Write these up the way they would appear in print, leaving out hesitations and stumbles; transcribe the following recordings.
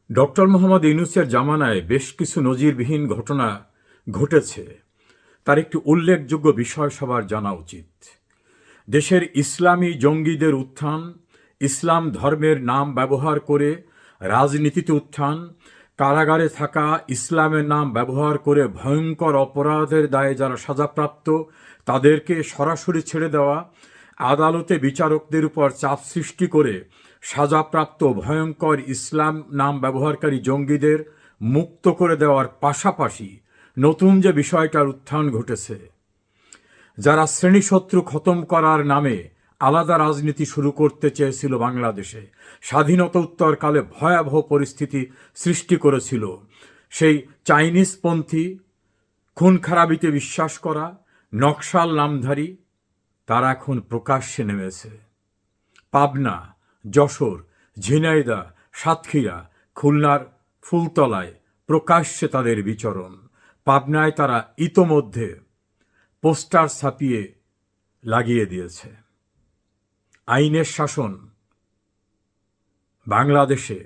Doctor Mohammad ইউনূসের জামানায় বেশ কিছু নজিরবিহীন ঘটনা ঘটেছে। তার একটি উল্লেখযোগ্য বিষয় সবার জানা উচিত। দেশের ইসলামী জঙ্গিদের উত্থান, ইসলাম ধর্মের নাম ব্যবহার করে রাজনীতিতে উত্থান, কারাগারে থাকা ইসলামের নাম ব্যবহার করে ভয়ঙ্কর অপরাধের দায়ে যারা সাজাপ্রাপ্ত তাদেরকে সরাসরি ছেড়ে দেওয়া, আদালতে বিচারকদের উপর চাপ সৃষ্টি করে সাজাপ্রাপ্ত ভয়ঙ্কর ইসলাম নাম ব্যবহারকারী জঙ্গিদের মুক্ত করে দেওয়ার পাশাপাশি নতুন যে বিষয়টার উত্থান ঘটেছে, যারা শ্রেণীশত্রু খতম করার নামে আলাদা রাজনীতি শুরু করতে চেয়েছিল বাংলাদেশে, স্বাধীনতা উত্তরকালে ভয়াবহ পরিস্থিতি সৃষ্টি করেছিল, সেই চাইনিজপন্থী খুন খারাপিতে বিশ্বাস করা নকশাল নামধারী, তারা এখন প্রকাশ্যে নেমেছে। পাবনা, যশোর, ঝিনাইদহ, সাতক্ষীরা, খুলনার ফুলতলায় প্রকাশ্যে তাদের বিচরণ। পাবনায় তারা ইতোমধ্যে পোস্টার ছাপিয়ে লাগিয়ে দিয়েছে। আইনের শাসন বাংলাদেশে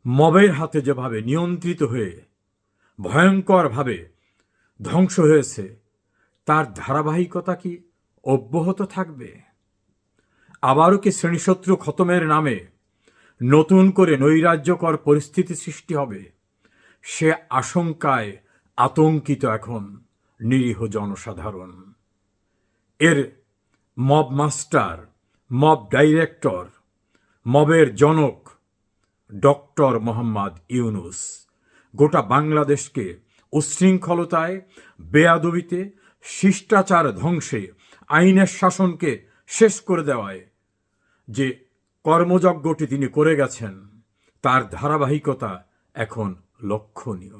মবের হাতে যেভাবে নিয়ন্ত্রিত হয়ে ভয়ঙ্করভাবে ধ্বংস হয়েছে, তার ধারাবাহিকতা কি অব্যাহত থাকবে? আবারও কি শ্রেণীশত্রু খতমের নামে নতুন করে নৈরাজ্যকর পরিস্থিতি সৃষ্টি হবে? সে আশঙ্কায় আতঙ্কিত এখন নিরীহ জনসাধারণ। এর মব মাস্টার, মব ডাইরেক্টর, মবের জনক ডক্টর মোহাম্মদ ইউনূস গোটা বাংলাদেশকে উচ্ছৃঙ্খলতায়, বেয়াদবিতে, শিষ্টাচার ধ্বংসে, আইনের শাসনকে শেষ করে দেওয়ায় যে কর্মযজ্ঞটি তিনি করে গেছেন, তার ধারাবাহিকতা এখন লক্ষণীয়।